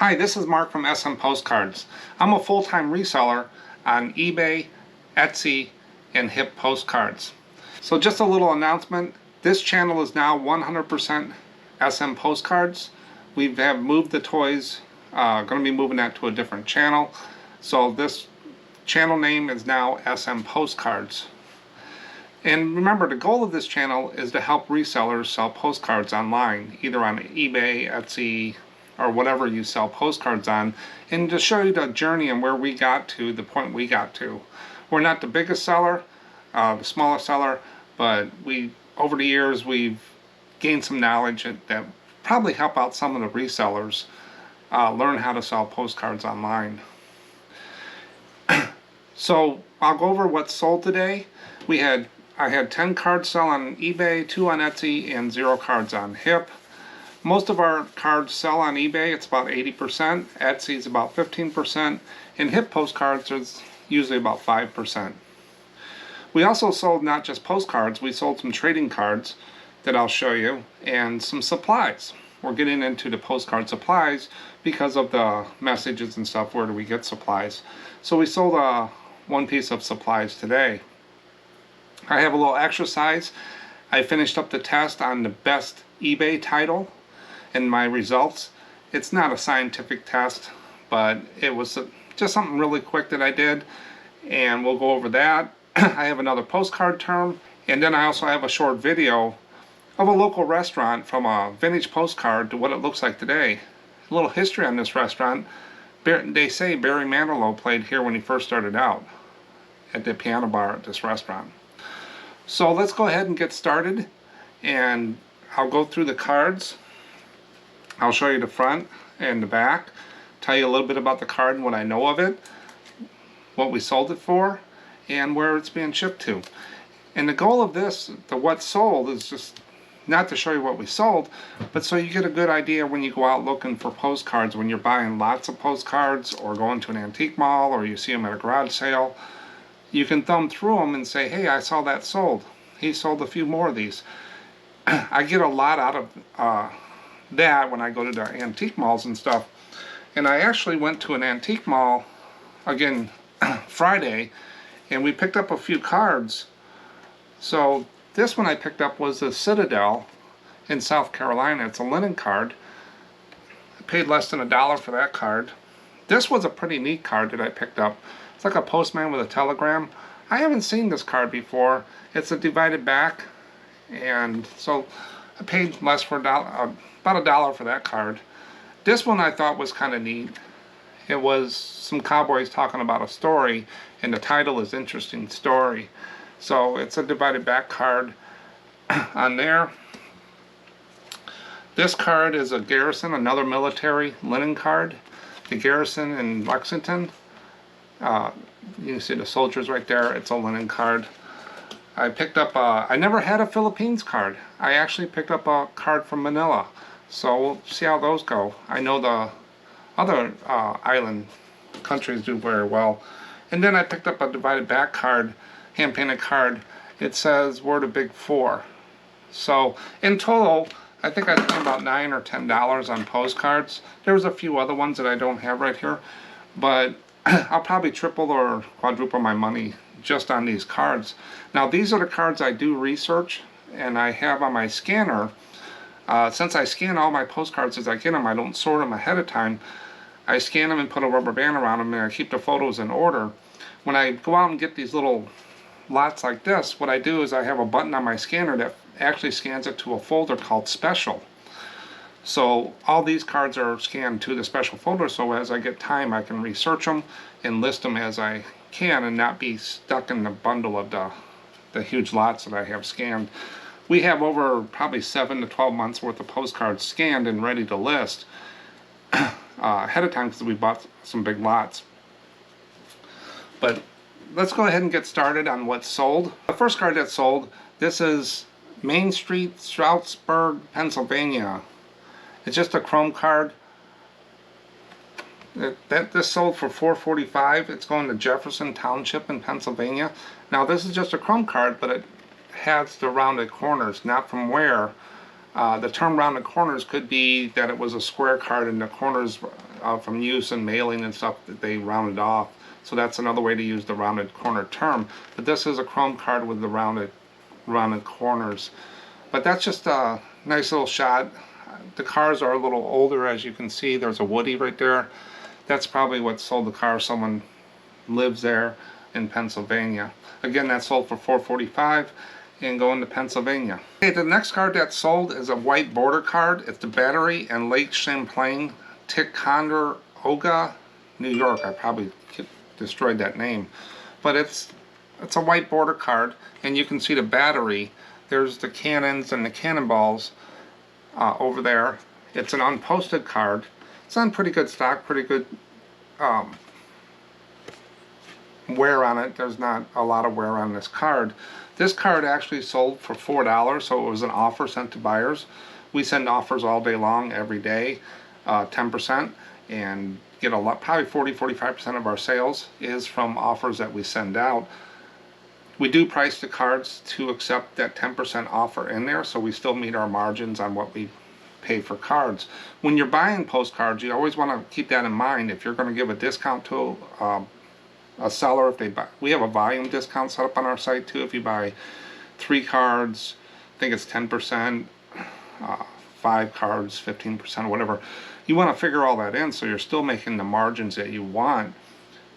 Hi, this is Mark from SMPostcards. I'm a full-time reseller on eBay, Etsy, and Hip Postcards. So just a little announcement. This channel is now 100% SM Postcards. We have moved the toys, going to be moving that to a different channel. So this channel name is now SM Postcards. And remember, the goal of this channel is to help resellers sell postcards online, either on eBay, Etsy, or whatever you sell postcards on, and to show you the journey and where we got to, the point we got to. We're not the biggest seller, the smallest seller, but over the years we've gained some knowledge that probably help out some of the resellers learn how to sell postcards online. So I'll go over what's sold today. I had 10 cards sell on eBay, 2 on Etsy, and 0 cards on Hip. Most of our cards sell on eBay, it's about 80%, Etsy is about 15%, and Hip Postcards is usually about 5%. We also sold not just postcards, we sold some trading cards that I'll show you, and some supplies. We're getting into the postcard supplies because of the messages and stuff, where do we get supplies. So we sold one piece of supplies today. I have a little exercise. I finished up the test on the best eBay title and my results. It's not a scientific test, but it was just something really quick that I did, and we'll go over that. I have another postcard term, and then I also have a short video of a local restaurant, from a vintage postcard to what it looks like today. A little history on this restaurant. They say Barry Manilow played here when he first started out at the piano bar at this restaurant. So let's go ahead and get started, and I'll go through the cards. I'll show you the front and the back, tell you a little bit about the card and what I know of it, what we sold it for, and where it's being shipped to. And the goal of this, the what sold, is just not to show you what we sold, but so you get a good idea when you go out looking for postcards, when you're buying lots of postcards or going to an antique mall or you see them at a garage sale. You can thumb through them and say, hey, I saw that sold. He sold a few more of these. I get a lot out of that when I go to the antique malls and stuff. And I actually went to an antique mall again Friday, and we picked up a few cards. So this one I picked up was the Citadel in South Carolina. It's a linen card. I paid less than $1 for that card. This was a pretty neat card that I picked up. It's like a postman with a telegram. I haven't seen this card before. It's a divided back, and so I paid less for about $1 for that card. This one I thought was kind of neat. It was some cowboys talking about a story, and the title is Interesting Story. So it's a divided back card on there. This card is a Garrison, another military linen card. The Garrison in Lexington. You can see the soldiers right there. It's a linen card. I picked up I never had a Philippines card. I actually picked up a card from Manila. So we'll see how those go. I know the other island countries do very well. And then I picked up a divided back card, hand painted card. It says we're the big four. So in total, I think I spent about $9 or $10 on postcards. There was a few other ones that I don't have right here, but I'll probably triple or quadruple my money just on these cards. Now these are the cards I do research, and I have on my scanner. Since I scan all my postcards as I get them, I don't sort them ahead of time. I scan them and put a rubber band around them, and I keep the photos in order. When I go out and get these little lots like this, what I do is I have a button on my scanner that actually scans it to a folder called Special. So all these cards are scanned to the special folder, so as I get time I can research them and list them as I can and not be stuck in the bundle of the huge lots that I have scanned. We have over probably 7 to 12 months worth of postcards scanned and ready to list ahead of time because we bought some big lots. But let's go ahead and get started on what's sold. The first card that's sold, this is Main Street, Stroudsburg, Pennsylvania. It's just a chrome card. This sold for $4.45. It's going to Jefferson Township in Pennsylvania. Now this is just a chrome card, but it has the rounded corners, not from where. The term rounded corners could be that it was a square card and the corners from use and mailing and stuff that they rounded off. So that's another way to use the rounded corner term. But this is a chrome card with the rounded corners. But that's just a nice little shot. The cars are a little older, as you can see. There's a Woody right there. That's probably what sold the car. Someone lives there in Pennsylvania. Again, that sold for $4.45 and going to Pennsylvania. Okay, the next card that sold is a white border card. It's the Battery and Lake Champlain, Ticonderoga, New York. I probably destroyed that name. But it's a white border card, and you can see the battery. There's the cannons and the cannonballs over there. It's an unposted card. It's on pretty good stock, pretty good wear on it. There's not a lot of wear on this card. This card actually sold for $4, so it was an offer sent to buyers. We send offers all day long, every day, 10%, and get a lot, probably 40-45% of our sales is from offers that we send out. We do price the cards to accept that 10% offer in there, so we still meet our margins on what we pay for cards. When you're buying postcards, you always want to keep that in mind. If you're going to give a discount to a seller, if they buy, we have a volume discount set up on our site too. If you buy 3 cards, I think it's 10%, 5 cards, 15%, whatever. You want to figure all that in so you're still making the margins that you want.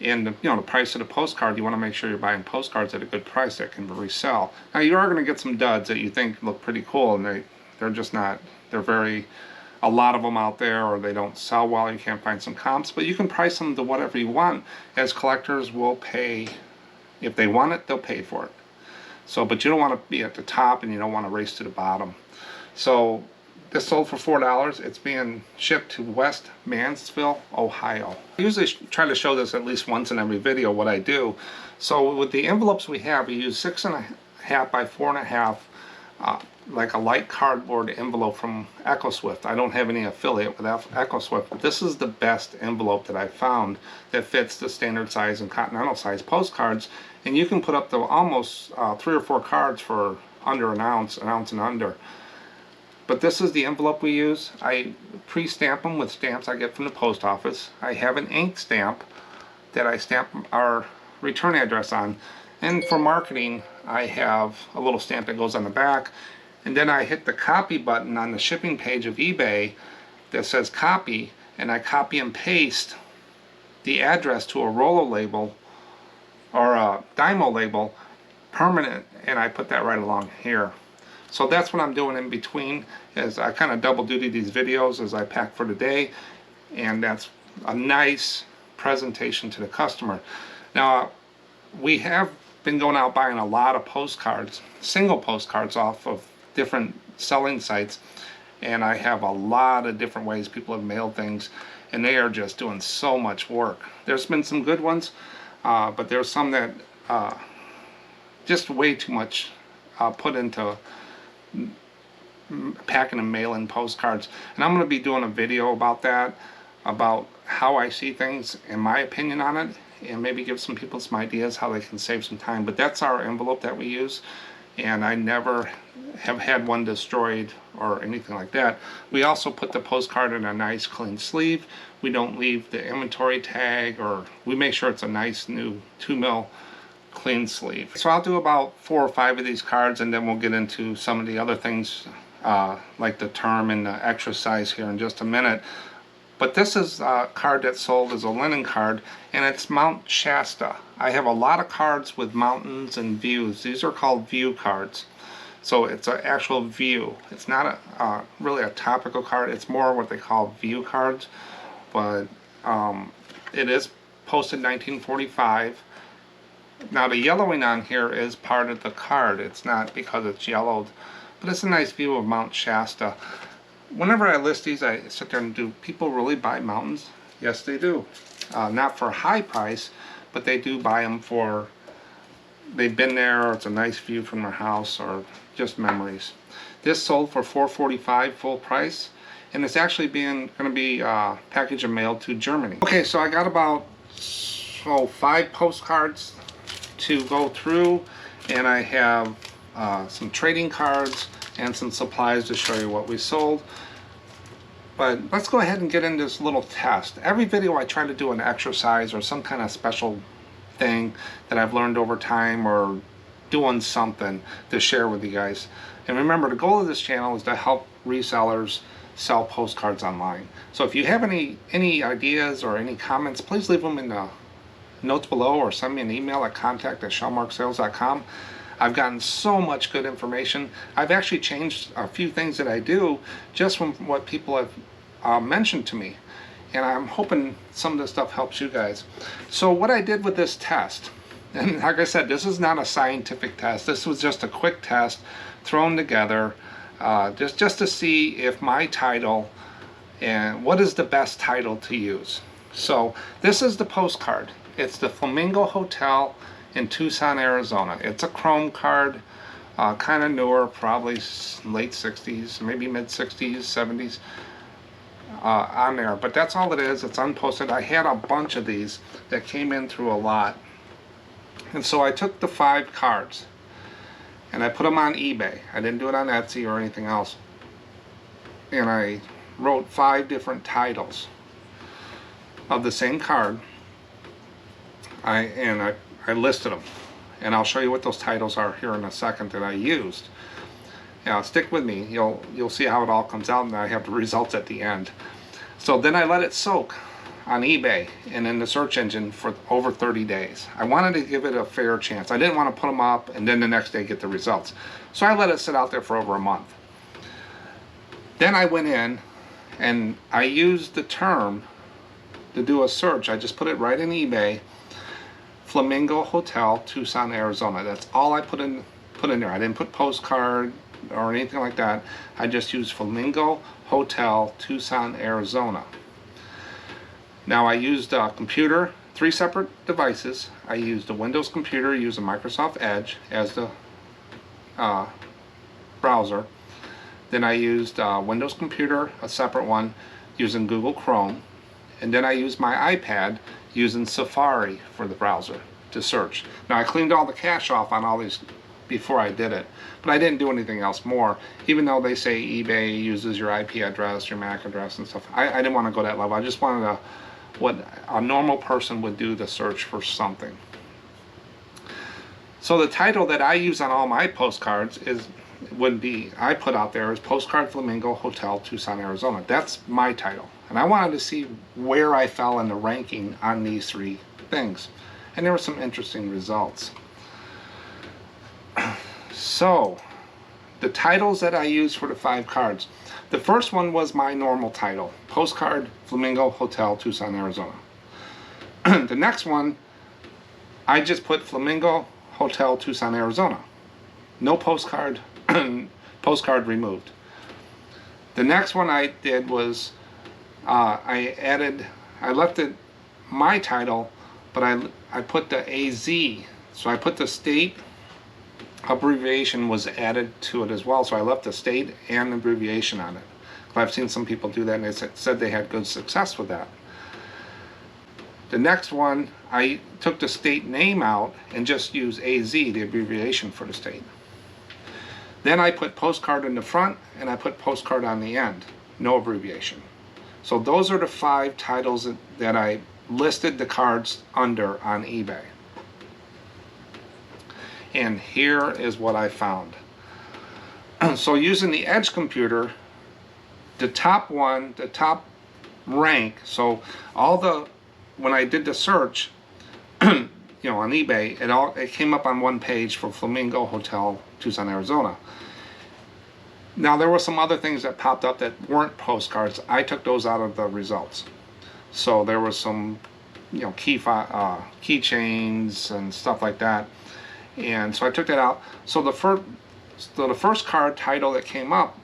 And the price of the postcard, you want to make sure you're buying postcards at a good price that can resell. Now you are going to get some duds that you think look pretty cool, and they're just not. They're a lot of them out there, or they don't sell well. You can't find some comps, but you can price them to whatever you want. As collectors will pay, if they want it, they'll pay for it. So, but you don't want to be at the top, and you don't want to race to the bottom. So this sold for $4. It's being shipped to West Mansfield, Ohio. I usually try to show this at least once in every video, what I do. So with the envelopes we have, we use 6.5 by 4.5, like a light cardboard envelope from EchoSwift. I don't have any affiliate with EchoSwift, but this is the best envelope that I found that fits the standard size and continental size postcards. And you can put up to almost 3 or 4 cards for under an ounce and under. But this is the envelope we use. I pre-stamp them with stamps I get from the post office. I have an ink stamp that I stamp our return address on. And for marketing, I have a little stamp that goes on the back. And then I hit the copy button on the shipping page of eBay that says copy, and I copy and paste the address to a Rollo label or a Dymo label, permanent, and I put that right along here. So that's what I'm doing in between, is I kind of double duty these videos as I pack for the day, and that's a nice presentation to the customer. Now, we have been going out buying a lot of postcards, single postcards off of different selling sites, and I have a lot of different ways people have mailed things, and they are just doing so much work. There's been some good ones, but there's some that just way too much put into packing and mailing postcards. And I'm going to be doing a video about that, about how I see things and my opinion on it, and maybe give some people some ideas how they can save some time. But that's our envelope that we use, and I never have had one destroyed or anything like that. We also put the postcard in a nice clean sleeve. We don't leave the inventory tag, or we make sure it's a nice new 2mm clean sleeve. So I'll do about 4 or 5 of these cards, and then we'll get into some of the other things like the term and the extra size here in just a minute. But this is a card that sold as a linen card, and it's Mount Shasta. I have a lot of cards with mountains and views. These are called view cards. So it's an actual view. It's not really a topical card. It's more what they call view cards. But it is posted 1945. Now the yellowing on here is part of the card. It's not because it's yellowed. But it's a nice view of Mount Shasta. Whenever I list these, I sit there and do people really buy mountains? Yes, they do. Not for a high price, but they do buy them for, they've been there, or it's a nice view from their house, or just memories. This sold for $4.45 full price, and it's actually going to be packaged and mailed to Germany. Okay, so I got about 5 postcards to go through, and I have some trading cards and some supplies to show you what we sold. But let's go ahead and get into this little test. Every video I try to do an exercise or some kind of special thing that I've learned over time, or doing something to share with you guys. And remember, the goal of this channel is to help resellers sell postcards online. So if you have any ideas or any comments, please leave them in the notes below, or send me an email at contact@seanmarksales.com. I've gotten so much good information. I've actually changed a few things that I do just from what people have mentioned to me. And I'm hoping some of this stuff helps you guys. So what I did with this test, and like I said, this is not a scientific test. This was just a quick test thrown together just to see if my title, and what is the best title to use. So this is the postcard. It's the Flamingo Hotel in Tucson, Arizona. It's a chrome card, kind of newer, probably late 60s, maybe mid 60s, 70s on there. But that's all it is. It's unposted. I had a bunch of these that came in through a lot. And so I took the 5 cards and I put them on eBay. I didn't do it on Etsy or anything else. And I wrote 5 different titles of the same card. I listed them, and I'll show you what those titles are here in a second that I used. Now stick with me, you'll see how it all comes out, and I have the results at the end. So then I let it soak on eBay and in the search engine for over 30 days. I wanted to give it a fair chance. I didn't want to put them up and then the next day get the results. So I let it sit out there for over a month. Then I went in and I used the term to do a search. I just put it right in eBay, Flamingo Hotel, Tucson, Arizona. That's all I put in there. I didn't put postcard or anything like that. I just used Flamingo Hotel, Tucson, Arizona. Now I used a computer, 3 separate devices. I used a Windows computer, used a Microsoft Edge as the browser. Then I used a Windows computer, a separate one, using Google Chrome. And then I used my iPad using Safari for the browser to search. Now I cleaned all the cache off on all these before I did it, but I didn't do anything else more, even though they say eBay uses your IP address, your MAC address and stuff. I didn't want to go that level. I just wanted to, what a normal person would do to search for something. So the title that I use on all my postcards I put out there is Postcard Flamingo Hotel, Tucson, Arizona. That's my title. And I wanted to see where I fell in the ranking on these 3 things. And there were some interesting results. So, the titles that I used for the 5 cards. The first one was my normal title, Postcard Flamingo Hotel, Tucson, Arizona. The next one, I just put Flamingo Hotel, Tucson, Arizona. No postcard, postcard removed. The next one I did was I left it my title, but I put the AZ. So I put the state abbreviation was added to it as well. So I left the state and abbreviation on it. I've seen some people do that, and they said they had good success with that. The next one, I took the state name out and just used AZ, the abbreviation for the state. Then I put postcard in the front and I put postcard on the end, no abbreviation. So those are the 5 titles that I listed the cards under on eBay. And here is what I found. So using the Edge computer, the top one, the top rank, so when I did the search, on eBay, it came up on one page for Flamingo Hotel, Tucson, Arizona. Now there were some other things that popped up that weren't postcards. I took those out of the results. So there was some, keychains and stuff like that, and so I took that out. So the first card title that came up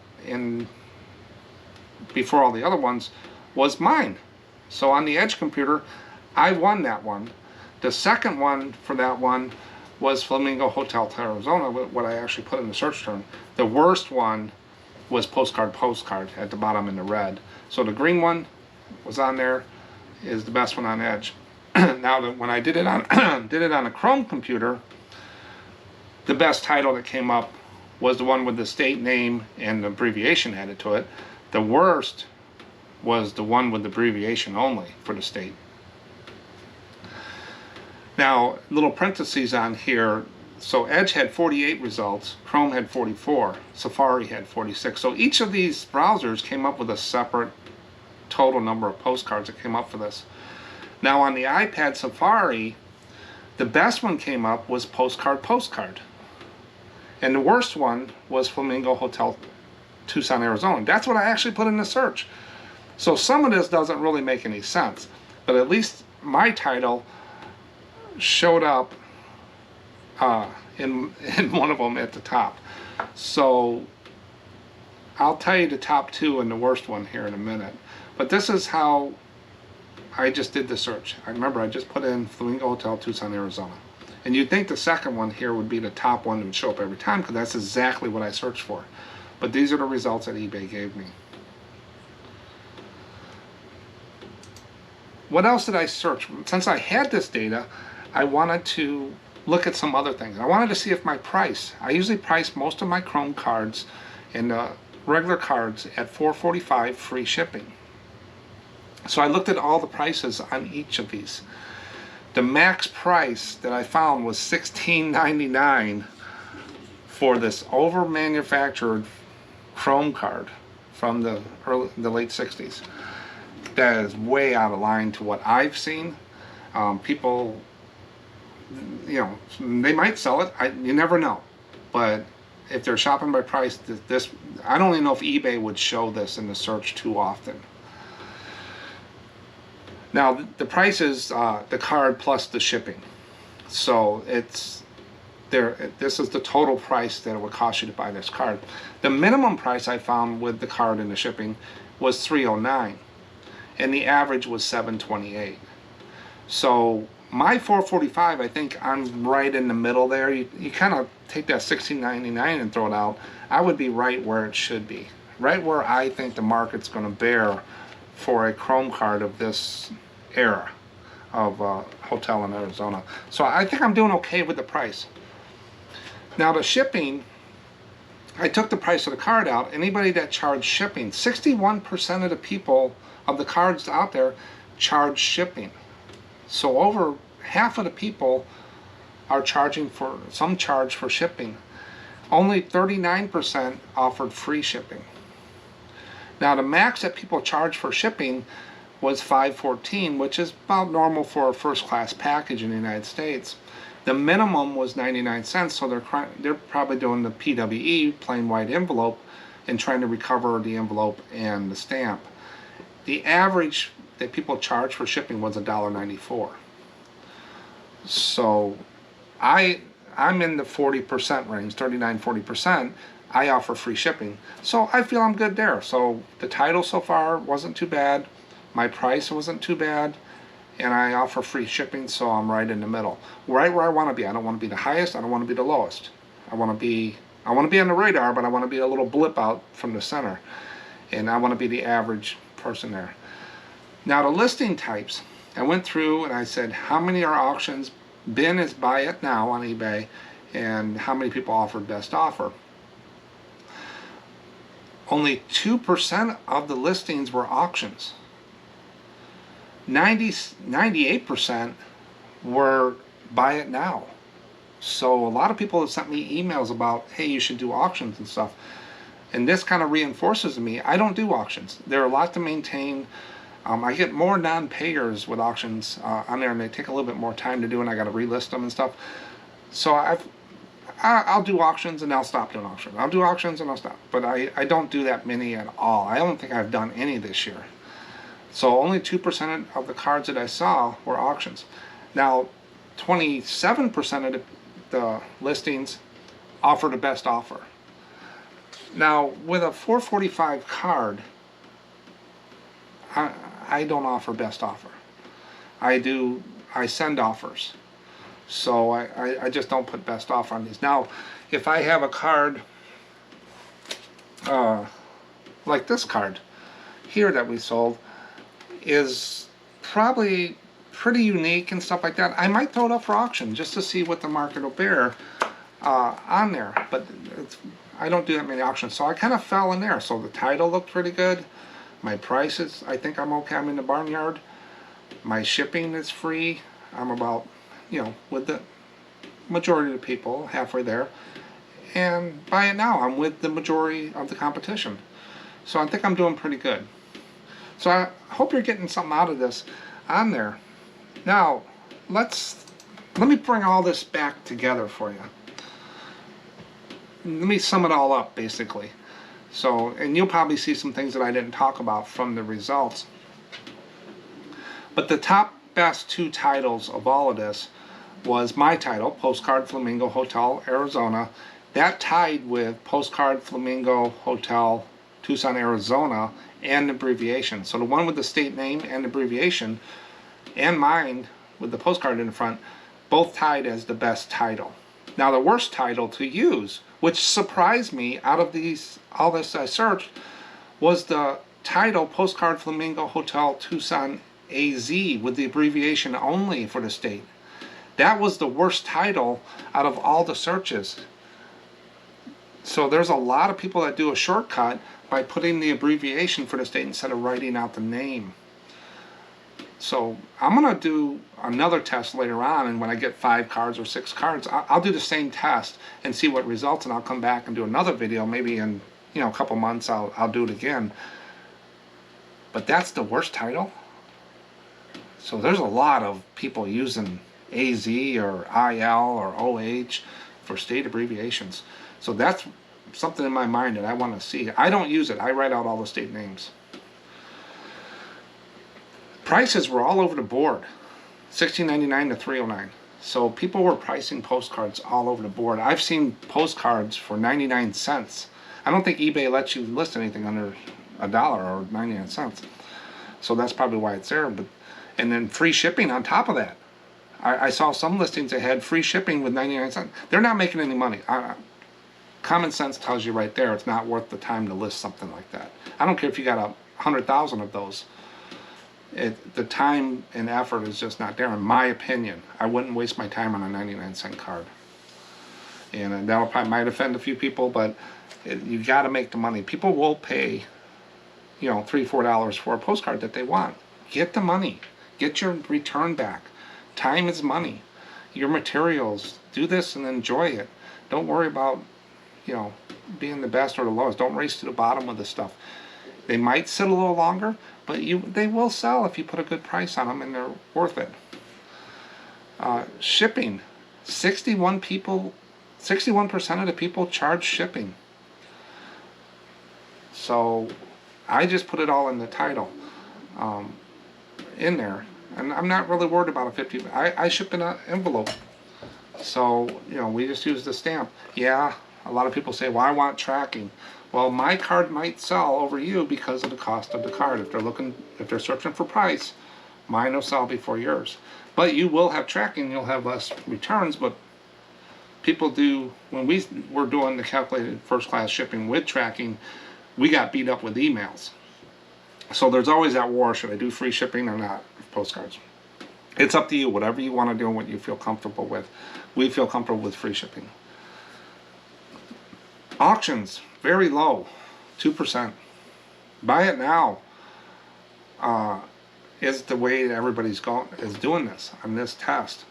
before all the other ones was mine. So on the Edge computer, I won that one. The second one for that one was Flamingo Hotel, Arizona, what I actually put in the search term. The worst one was postcard at the bottom in the red. So the green one was on there, is the best one on Edge. Now when I did it on a Chrome computer, the best title that came up was the one with the state name and the abbreviation added to it. The worst was the one with the abbreviation only for the state. Now, little parentheses on here. So Edge had 48 results, Chrome had 44, Safari had 46. So each of these browsers came up with a separate total number of postcards that came up for this. Now on the iPad Safari, the best one came up was Postcard. And the worst one was Flamingo Hotel Tucson, Arizona. That's what I actually put in the search. So some of this doesn't really make any sense, but at least my title showed up in one of them at the top. So I'll tell you the top two and the worst one here in a minute. But this is how I just did the search. I remember I just put in Flamingo Hotel Tucson, Arizona. And you'd think the second one here would be the top one that would show up every time, because that's exactly what I searched for. But these are the results that eBay gave me. What else did I search? Since I had this data, I wanted to look at some other things. I wanted to see if my price, I usually price most of my Chrome cards and regular cards at $4.45 free shipping. So I looked at all the prices on each of these. The max price that I found was $16.99 for this over-manufactured Chrome card from the late 60s. That is way out of line to what I've seen. People, you know, they might sell it. You never know. But if they're shopping by price, this, I don't even know if eBay would show this in the search too often. Now the price is the card plus the shipping. So it's there. This is the total price that it would cost you to buy this card. The minimum price I found with the card and the shipping was $309, and the average was $728. So my $4.45, I think I'm right in the middle there. You kind of take that $16.99 and throw it out. I would be right where it should be, right where I think the market's going to bear for a Chrome card of this era of hotel in Arizona. So I think I'm doing okay with the price. Now the shipping, I took the price of the card out. Anybody that charged shipping, 61% of the people of the cards out there charge shipping. So over half of the people are charging for some charge for shipping. Only 39% offered free shipping. Now the max that people charge for shipping was $5.14, which is about normal for a first-class package in the United States. The minimum was 99 cents, so they're probably doing the PWE, plain white envelope, and trying to recover the envelope and the stamp. The average that people charge for shipping was $1.94. So I'm in the 40% range, 39-40%. I offer free shipping, so I feel I'm good there. So the title so far wasn't too bad, my price wasn't too bad, and I offer free shipping, so I'm right in the middle, right where I want to be. I don't want to be the highest, I don't want to be the lowest. I want to be on the radar, but I want to be a little blip out from the center, and I want to be the average person there. Now the listing types, I went through and I said how many are auctions, bin is buy it now on eBay, and how many people offered best offer. Only 2% of the listings were auctions. 98% were buy it now. So a lot of people have sent me emails about, hey, you should do auctions and stuff. And this kind of reinforces to me, I don't do auctions. They're a lot to maintain. I get more non-payers with auctions on there, and they take a little bit more time to do, and I got to relist them and stuff. So I'll do auctions and I'll stop doing auctions. I'll do auctions and I'll stop. But I don't do that many at all. I don't think I've done any this year. So only 2% of the cards that I saw were auctions. Now, 27% of the listings offered a best offer. Now, with a 445 card, I don't offer best offer. I send offers. So I just don't put best offer on these. Now, if I have a card like this card here that we sold, is probably pretty unique and stuff like that, I might throw it up for auction just to see what the market will bear on there. But I don't do that many auctions, so I kind of fell in there. So the title looked pretty good. My prices, I think I'm okay. I'm in the barnyard. My shipping is free. I'm about, with the majority of the people, halfway there. And buy it now, I'm with the majority of the competition. So I think I'm doing pretty good. So I hope you're getting something out of this on there. Now, let me bring all this back together for you. Let me sum it all up, basically. So, and you'll probably see some things that I didn't talk about from the results. But the top best 2 titles of all of this was my title, Postcard Flamingo Hotel, Arizona. That tied with Postcard Flamingo Hotel, Tucson, Arizona, and abbreviation. So the one with the state name and abbreviation, and mine with the postcard in the front, both tied as the best title. Now the worst title to use, which surprised me out of all this I searched, was the title Postcard Flamingo Hotel Tucson AZ with the abbreviation only for the state. That was the worst title out of all the searches. So there's a lot of people that do a shortcut by putting the abbreviation for the state instead of writing out the name. So I'm going to do another test later on, and when I get 5 cards or 6 cards, I'll do the same test and see what results, and I'll come back and do another video. Maybe in a couple months I'll do it again. But that's the worst title. So there's a lot of people using AZ or IL or OH for state abbreviations. So that's something in my mind that I want to see. I don't use it. I write out all the state names. Prices were all over the board, $16.99 to $3.09. So people were pricing postcards all over the board. I've seen postcards for 99 cents. I don't think eBay lets you list anything under $1 or 99 cents. So that's probably why it's there. And then free shipping on top of that. I saw some listings that had free shipping with 99 cents. They're not making any money. Common sense tells you right there it's not worth the time to list something like that. I don't care if you got 100,000 of those. The time and effort is just not there, in my opinion. I wouldn't waste my time on a 99-cent card. And that might offend a few people, but you got to make the money. People will pay, $3, $4 for a postcard that they want. Get the money. Get your return back. Time is money. Your materials. Do this and enjoy it. Don't worry about, being the best or the lowest. Don't race to the bottom with this stuff. They might sit a little longer, but they will sell if you put a good price on them, and they're worth it. Shipping. 61% of the people charge shipping. So I just put it all in the title in there. And I'm not really worried about a 50. I ship in an envelope. So, we just use the stamp. Yeah, a lot of people say, well, I want tracking. Well, my card might sell over you because of the cost of the card. If they're searching for price, mine will sell before yours. But you will have tracking, you'll have less returns, but people do, when we were doing the calculated first class shipping with tracking, we got beat up with emails. So there's always that war, should I do free shipping or not, postcards. It's up to you, whatever you want to do and what you feel comfortable with. We feel comfortable with free shipping. Auctions, very low, 2%. Buy it now is the way that everybody's doing this on this test.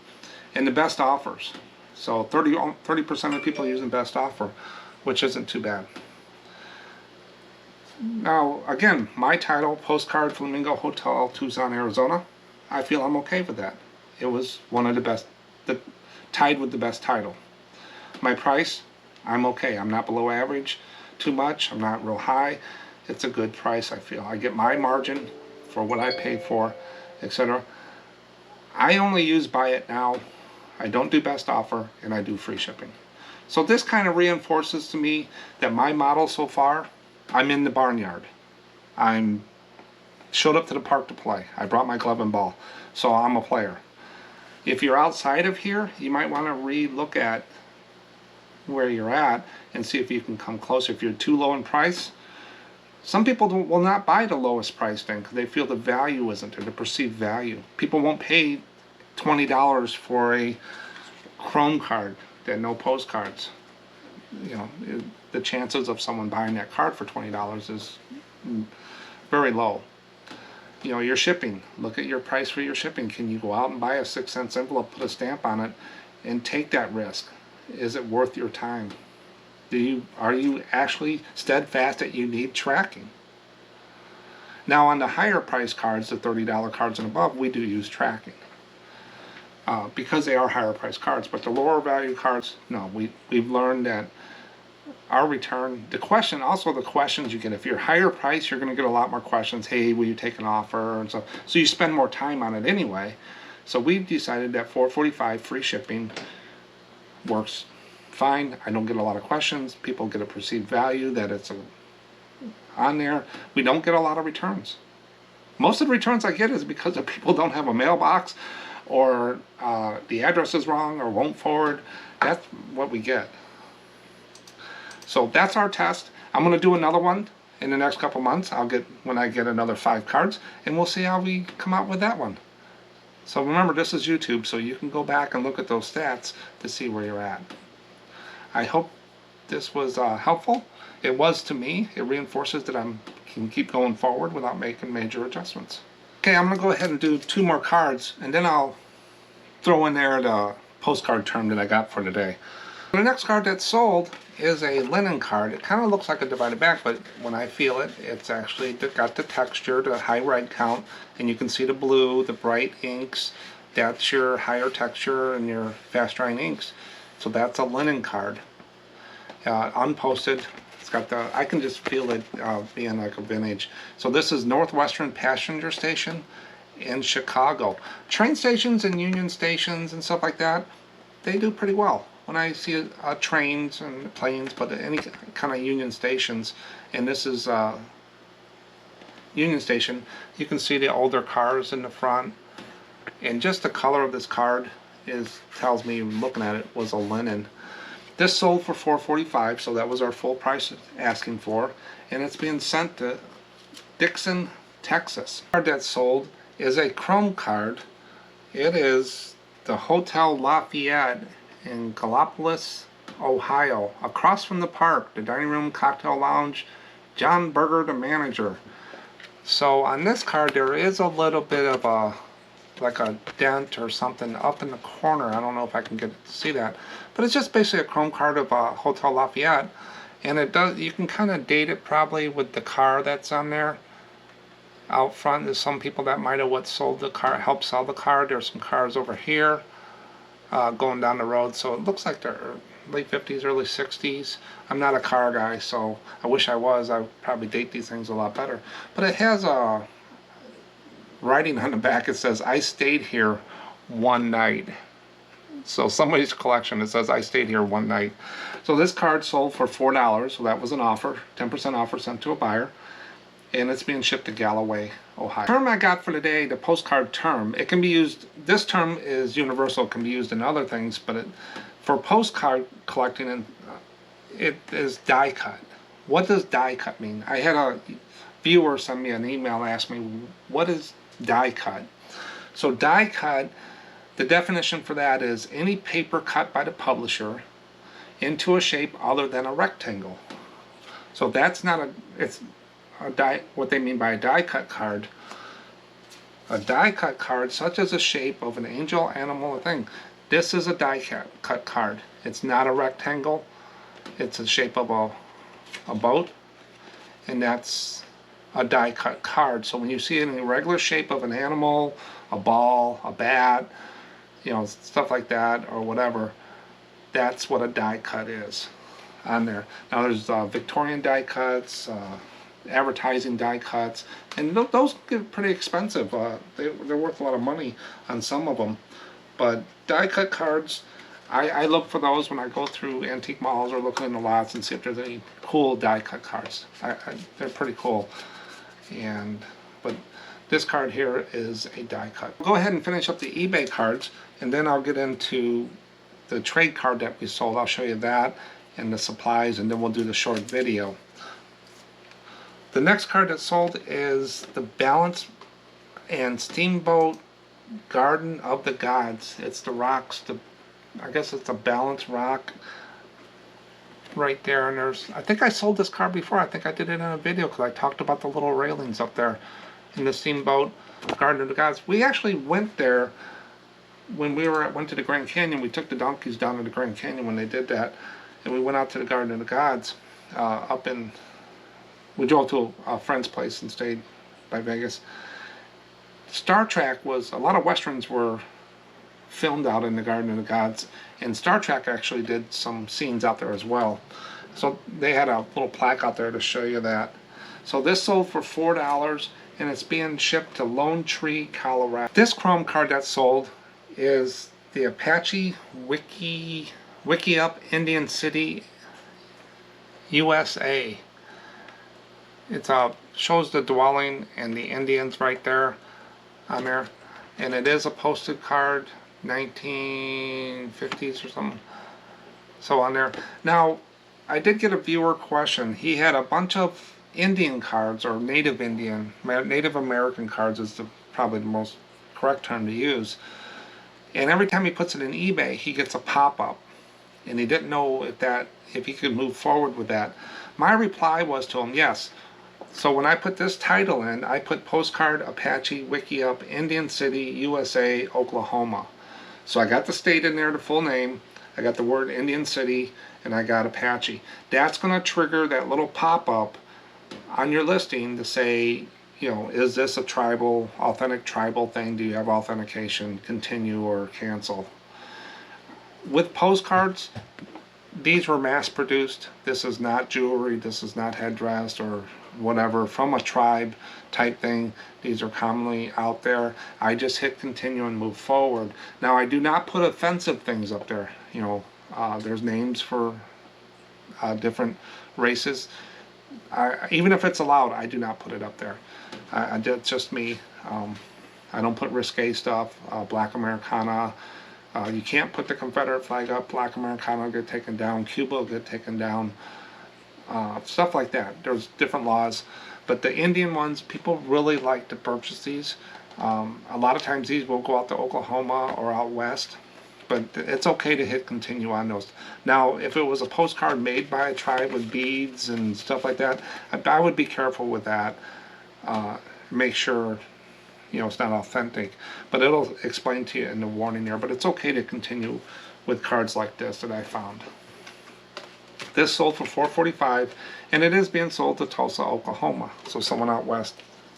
And the best offers. So 30% of people using best offer, which isn't too bad. Now, again, my title, Postcard Flamingo Hotel, Tucson, Arizona. I feel I'm okay with that. It was one of the best, tied with the best title. My price, I'm okay. I'm not below average too much. I'm not real high. It's a good price, I feel. I get my margin for what I pay for, etc. I only use buy it now. I don't do best offer, and I do free shipping. So this kind of reinforces to me that my model so far, I'm in the barnyard. I'm showed up to the park to play. I brought my glove and ball. So I'm a player. If you're outside of here, you might want to re-look at where you're at and see if you can come closer. If you're too low in price, some people will not buy the lowest price thing because they feel the value isn't there, the perceived value. People won't pay $20 for a Chrome card that no postcards. The chances of someone buying that card for $20 is very low. You know, your shipping. Look at your price for your shipping. Can you go out and buy a 6-cent envelope, put a stamp on it, and take that risk? Is it worth your time? Are you actually steadfast that you need tracking? Now on the higher price cards, the $30 cards and above, we do use tracking. Because they are higher price cards. But the lower value cards, no, we've learned that our return, the questions you get, if you're higher price, you're going to get a lot more questions. Hey, will you take an offer? And so you spend more time on it anyway. So we've decided that $4.45 free shipping works fine. I don't get a lot of questions. People get a perceived value that it's on there. We don't get a lot of returns. Most of the returns I get is because of people don't have a mailbox, or the address is wrong, or won't forward. That's what we get. So that's our test. I'm going to do another one in the next couple months. When I get another 5 cards, and we'll see how we come out with that one. So remember, this is YouTube, so you can go back and look at those stats to see where you're at. I hope this was helpful. It was to me. It reinforces that I can keep going forward without making major adjustments. Okay, I'm going to go ahead and do 2 more cards, and then I'll throw in there the postcard term that I got for today. The next card that's sold is a linen card. It kind of looks like a divided back, but when I feel it, it's actually got the texture, the high write count, and you can see the blue, the bright inks. That's your higher texture and your fast drying inks. So that's a linen card. Unposted. It's got the, I can just feel it being like a vintage. So this is Northwestern Passenger Station in Chicago. Train stations and Union stations and stuff like that, they do pretty well. When I see trains and planes, but any kind of Union stations, and this is Union Station, you can see the older cars in the front, and just the color of this card tells me, looking at it, was a linen. This sold for $4.45, so that was our full price asking for, and it's being sent to Dixon, Texas. The card that sold is a chrome card. It is the Hotel Lafayette in Gallipolis, Ohio, across from the park, the dining room, cocktail lounge, John Berger, the manager. So on this card there is a little bit of like a dent or something up in the corner. I don't know if I can get to see that, but it's just basically a chrome card of Hotel Lafayette, and it does, you can kind of date it probably with the car that's on there out front. There's some people that might have sold the car, helped sell the car. There's some cars over here going down the road, so it looks like they're late 50s, early 60s. I'm not a car guy, so I wish I was. I would probably date these things a lot better. But it has a writing on the back. It says, "I stayed here one night." So somebody's collection, it says, "I stayed here one night." So this card sold for $4, so that was an offer, 10% offer sent to a buyer, and it's being shipped to Galloway, Ohio. The term I got for today, the postcard term, it can be used, this term is universal, it can be used in other things, but for postcard collecting, it is die cut. What does die cut mean? I had a viewer send me an email, ask me, what is die cut? So die cut, the definition for that is any paper cut by the publisher into a shape other than a rectangle. So that's not what they mean by a die cut card. A die cut card, such as a shape of an angel, animal, or thing. This is a die cut card. It's not a rectangle. It's a shape of a boat, and that's a die cut card. So when you see it in the regular shape of an animal, a ball, a bat, you know, stuff like that, or whatever, that's what a die cut is on there. Now there's Victorian die cuts, advertising die cuts, and those get pretty expensive. They're worth a lot of money on some of them. But die cut cards, I look for those when I go through antique malls or looking in the lots and see if there's any cool die cut cards. They're pretty cool. But this card here is a die cut. I'll go ahead and finish up the eBay cards, and then I'll get into the trade card that we sold. I'll show you that and the supplies, and then we'll do the short video. The next card that sold is the Balance and Steamboat Garden of the Gods. It's the rocks, I guess it's a Balance rock right there. And I think I sold this card before. I think I did it in a video because I talked about the little railings up there in the Steamboat Garden of the Gods. We actually went there when we went to the Grand Canyon. We took the donkeys down to the Grand Canyon when they did that, and we went out to the Garden of the Gods we drove to a friend's place and stayed by Vegas. Star Trek was, a lot of westerns were filmed out in the Garden of the Gods, and Star Trek actually did some scenes out there as well. So they had a little plaque out there to show you that. So this sold for $4, and it's being shipped to Lone Tree, Colorado. This chrome card that sold is the Apache Wiki Up Indian City, USA. It shows the dwelling and the Indians right there on there, and it is a posted card, 1950s or something. So on there. Now, I did get a viewer question. He had a bunch of Indian cards, or Native American cards is probably the most correct term to use. And every time he puts it in eBay, he gets a pop-up, and he didn't know if he could move forward with that. My reply was to him, yes. So when I put this title in, I put Postcard Apache Wiki Up Indian City, USA, Oklahoma. So I got the state in there, the full name, I got the word Indian City, and I got Apache. That's going to trigger that little pop-up on your listing to say, you know, is this a authentic tribal thing? Do you have authentication? Continue or cancel? With postcards, these were mass produced. This is not jewelry, this is not headdress or whatever from a tribe type thing. These are commonly out there. I just hit continue and move forward. Now I do not put offensive things up there. You know, there's names for different races. Even if it's allowed, I do not put it up there. It's just me. I don't put risque stuff, Black Americana. You can't put the Confederate flag up. Black Americana will get taken down. Cuba will get taken down. Stuff like that. There's different laws. But the Indian ones, people really like to purchase these. A lot of times these will go out to Oklahoma or out west. But it's okay to hit continue on those. Now, if it was a postcard made by a tribe with beads and stuff like that, I would be careful with that. Make sure, you know, it's not authentic. But it'll explain to you in the warning there. But it's okay to continue with cards like this that I found. This sold for $4.45, and it is being sold to Tulsa, Oklahoma. So someone out west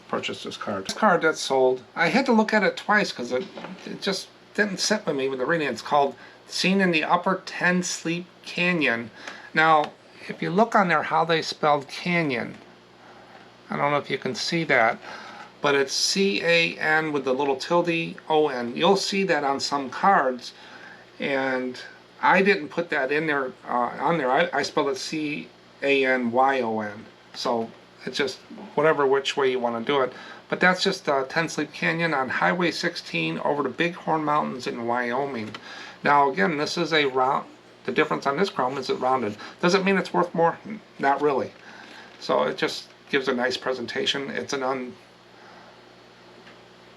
purchased this card. This card that sold, I had to look at it twice because it just didn't sit with me with the reading. It's called Seen in the Upper Ten Sleep Canyon. Now, if you look on there how they spelled canyon, I don't know if you can see that, but it's C-A-N with the little tilde O-N. You'll see that on some cards, and I didn't put that in there on there. I spelled it C-A-N-Y-O-N. So it's just whatever which way you want to do it. But that's just Ten Sleep Canyon on Highway 16 over the Bighorn Mountains in Wyoming. Now again, this is a round. The difference on this chrome is it rounded. Does it mean it's worth more? Not really. So it just gives a nice presentation. It's an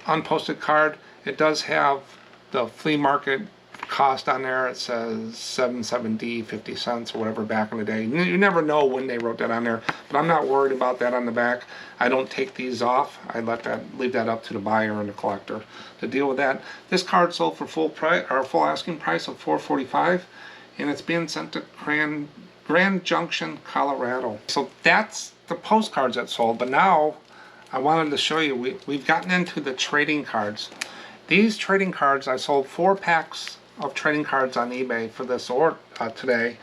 unposted card. It does have the flea market cost on there. It says 7.70 50 cents or whatever back in the day. You never know when they wrote that on there, but I'm not worried about that on the back. I don't take these off. I leave that up to the buyer and the collector to deal with that. This card sold for full asking price of $4.45, and it's being sent to Grand Junction, Colorado. So that's the postcards that sold. But now I wanted to show you, we've gotten into the trading cards. These trading cards, I sold 4 packs of trading cards on eBay for this today,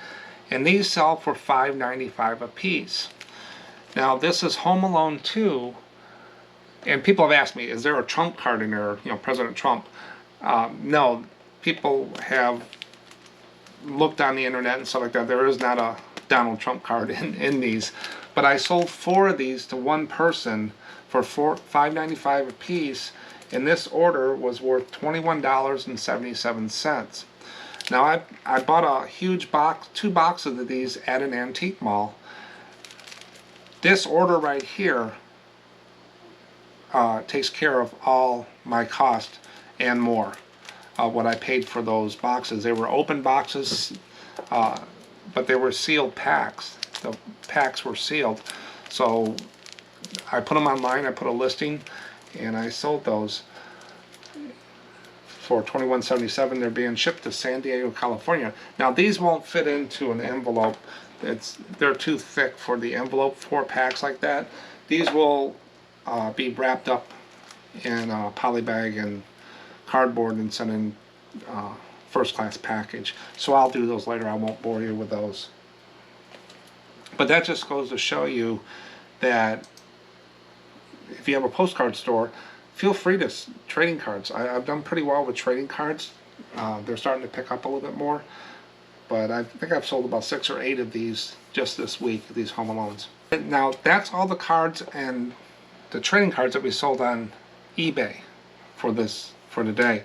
and these sell for $5.95 a piece. Now this is Home Alone 2, and people have asked me, is there a Trump card in there, you know, President Trump? No, people have looked on the internet and stuff like that. There is not a Donald Trump card in these, but I sold 4 of these to one person for $5.95 a piece, and this order was worth $21.77. Now I bought a huge box, 2 boxes of these at an antique mall. This order right here takes care of all my cost and more. What I paid for those boxes. They were open boxes. but they were sealed packs. The packs were sealed. So I put them online, I put a listing, and I sold those for $21.77. They're being shipped to San Diego, California. Now these won't fit into an envelope. They're too thick for the envelope, 4 packs like that. These will be wrapped up in a poly bag and cardboard and sent in first class package. So I'll do those later. I won't bore you with those. But that just goes to show you that if you have a postcard store, feel free to trading cards. I've done pretty well with trading cards. They're starting to pick up a little bit more. But I think I've sold about 6 or 8 of these just this week, these Home Alones. Now that's all the cards and the trading cards that we sold on eBay for today.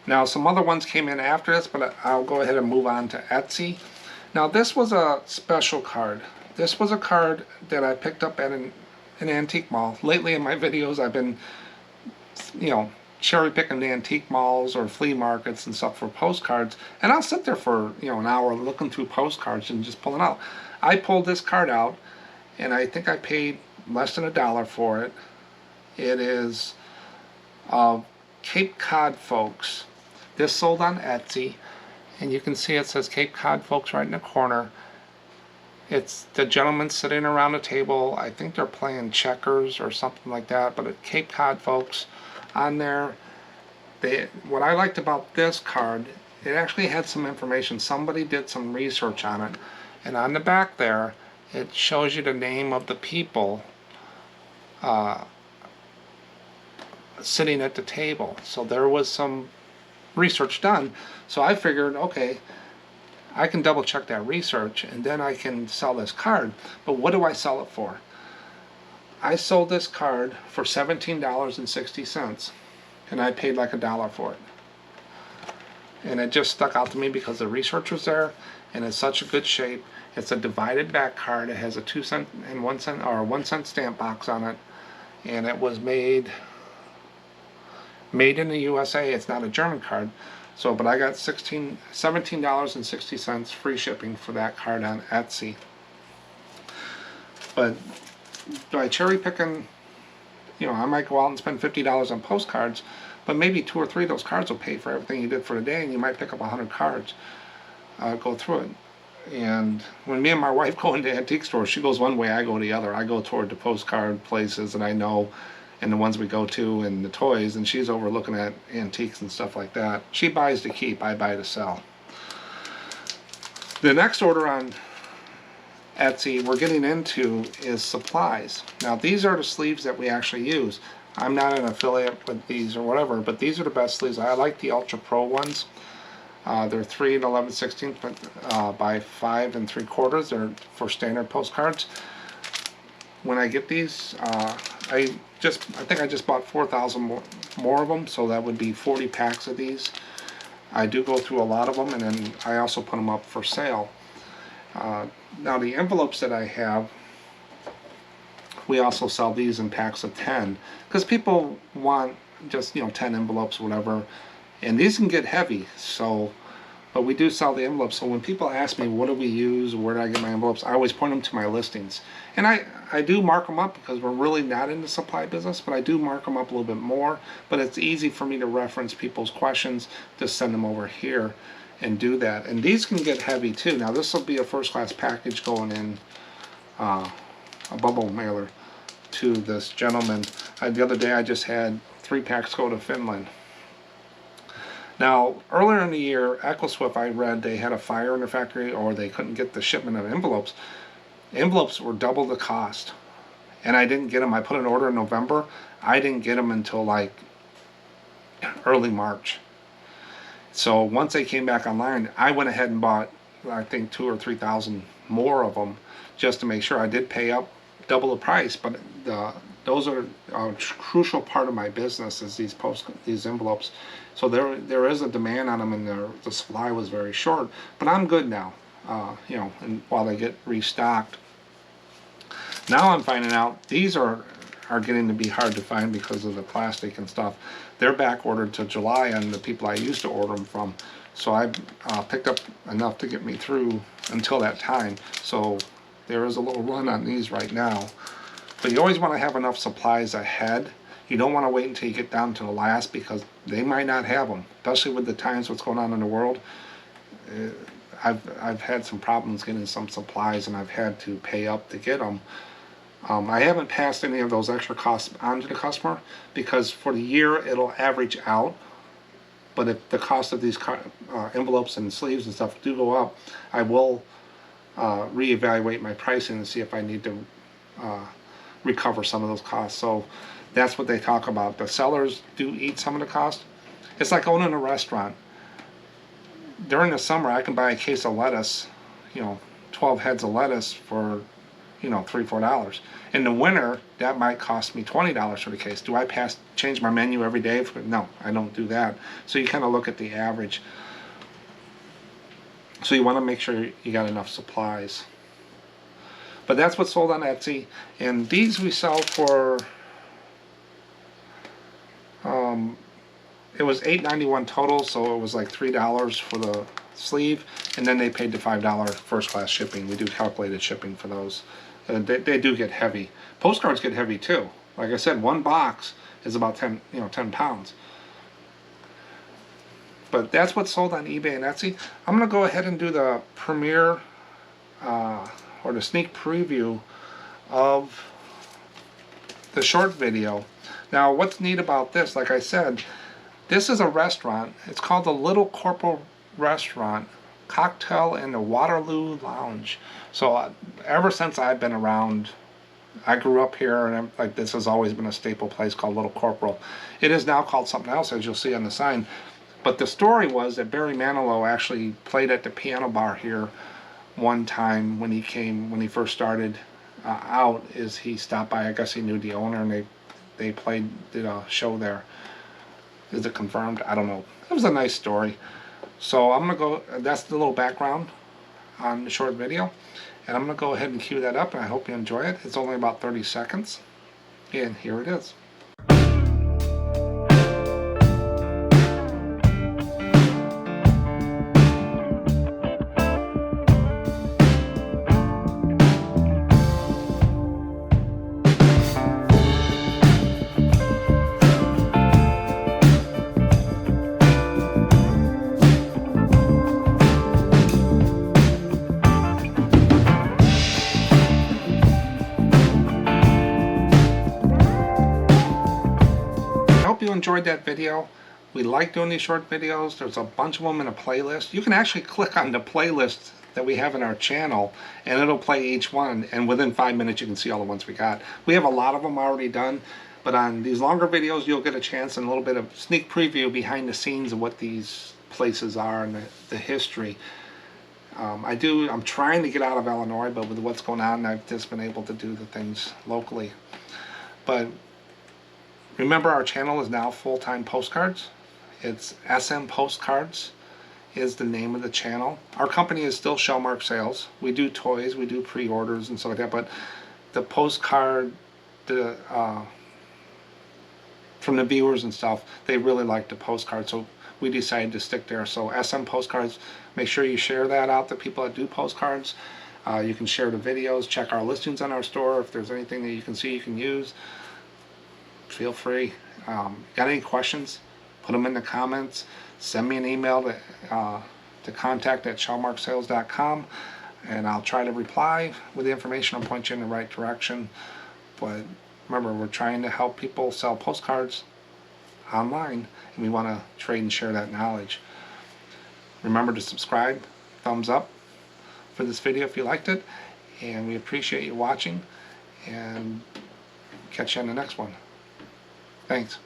Now some other ones came in after this, but I'll go ahead and move on to Etsy. Now this was a special card. This was a card that I picked up at an antique mall. Lately in my videos I've been, cherry picking the antique malls or flea markets and stuff for postcards, and I'll sit there for an hour looking through postcards and just pulling out. I pulled this card out, and I think I paid less than $1 for it. It is Cape Cod Folks. This sold on Etsy, and you can see it says Cape Cod Folks right in the corner. It's the gentleman sitting around a table. I think they're playing checkers or something like that, but Cape Cod Folks on there. What I liked about this card, it actually had some information. Somebody did some research on it, and on the back there it shows you the name of the people sitting at the table. So there was some research done. So I figured, okay, I can double check that research and then I can sell this card. But what do I sell it for? I sold this card for $17.60, and I paid like $1 for it. And it just stuck out to me because the research was there, and it's such a good shape. It's a divided back card. It has a 2-cent and 1 cent or 1 cent stamp box on it, and it was made in the USA. It's not a German card. So, but I got $17.60 free shipping for that card on Etsy. But by cherry picking, I might go out and spend $50 on postcards, but maybe 2 or 3 of those cards will pay for everything you did for the day, and you might pick up 100 cards. Go through it. And when me and my wife go into antique stores, she goes one way, I go the other. I go toward the postcard places that I know, and the ones we go to, and the toys, and she's over looking at antiques and stuff like that. She buys to keep, I buy to sell. The next order on Etsy we're getting into is supplies. Now these are the sleeves that we actually use. I'm not an affiliate with these or whatever, but these are the best sleeves. I like the Ultra Pro ones. They're 3 11/16 by 5 3/4. They're for standard postcards. When I get these, I think I just bought 4,000 more of them, so that would be 40 packs of these. I do go through a lot of them, and then I also put them up for sale. Now the envelopes that I have, we also sell these in packs of 10, because people want just 10 envelopes or whatever, and these can get heavy. So, but we do sell the envelopes. So when people ask me what do we use, where do I get my envelopes, I always point them to my listings, and I do mark them up because we're really not in the supply business, but I do mark them up a little bit more. But it's easy for me to reference people's questions, to send them over here and do that. And these can get heavy too. Now this will be a first class package going in a bubble mailer to this gentleman. The other day I just had 3 packs go to Finland. Now earlier in the year, EchoSwift, I read they had a fire in their factory, or they couldn't get the shipment of envelopes. Envelopes were double the cost, and I didn't get them. I put an order in November. I didn't get them until like early March. So once they came back online, I went ahead and bought, I think, 2,000 or 3,000 more of them just to make sure. I did pay up double the price, but those are a crucial part of my business, is these envelopes. So there is a demand on them, and the supply was very short. But I'm good now, and while they get restocked. Now I'm finding out these are getting to be hard to find because of the plastic and stuff. they're back ordered to July on the people I used to order them from. So I picked up enough to get me through until that time. So there is a little run on these right now. But you always want to have enough supplies ahead. You don't want to wait until you get down to the last, because they might not have them, especially with the times what's going on in the world. I've had some problems getting some supplies, and I've had to pay up to get them. I haven't passed any of those extra costs on to the customer, because for the year it'll average out. But if the cost of these envelopes and sleeves and stuff do go up, I will reevaluate my pricing and see if I need to recover some of those costs. So that's what they talk about. The sellers do eat some of the cost. It's like owning a restaurant. During the summer, I can buy a case of lettuce, 12 heads of lettuce for, $3, $4. In the winter, that might cost me $20 for the case. Do I change my menu every day? No, I don't do that. So you kind of look at the average. So you want to make sure you got enough supplies. But that's what's sold on Etsy. And these we sell for, it was $8.91 total, so it was like $3 for the sleeve, and then they paid the $5 first class shipping. We do calculated shipping for those. They do get heavy. Postcards get heavy too. Like I said, one box is about 10 pounds. But that's what's sold on eBay and Etsy. I'm going to go ahead and do the premiere or the sneak preview of the short video. Now, what's neat about this, like I said, this is a restaurant. It's called the Little Corporal Restaurant, Cocktail in the Waterloo Lounge. So ever since I've been around, I grew up here, and this has always been a staple place called Little Corporal. It is now called something else, as you'll see on the sign. But the story was that Barry Manilow actually played at the piano bar here one time when he first started out. Is he stopped by? I guess he knew the owner, and they did a show there. Is it confirmed? I don't know. It was a nice story. So I'm gonna go. That's the little background on the short video, and I'm gonna go ahead and cue that up, and I hope you enjoy it. It's only about 30 seconds, and here it is. You enjoyed that video. We like doing these short videos. There's a bunch of them in a playlist. You can actually click on the playlist that we have in our channel, and it'll play each one, and within 5 minutes you can see all the ones we got. We have a lot of them already done, but on these longer videos you'll get a chance and a little bit of sneak preview behind the scenes of what these places are and the history. I'm trying to get out of Illinois, but with what's going on, I've just been able to do the things locally. But remember, our channel is now full-time Postcards. It's SMPostcards is the name of the channel. Our company is still Shellmark Sales. We do toys, we do pre-orders and stuff like that, but the postcard, from the viewers and stuff, they really like the postcard, so we decided to stick there. So SMPostcards, make sure you share that out to people that do postcards. You can share the videos, check our listings on our store. If there's anything that you can see you can use, feel free. Got any questions? Put them in the comments. Send me an email to contact@shellmarksales.com, and I'll try to reply with the information and point you in the right direction. But remember, we're trying to help people sell postcards online, and we want to trade and share that knowledge. Remember to subscribe, thumbs up for this video if you liked it, and we appreciate you watching, and catch you on the next one. Thanks.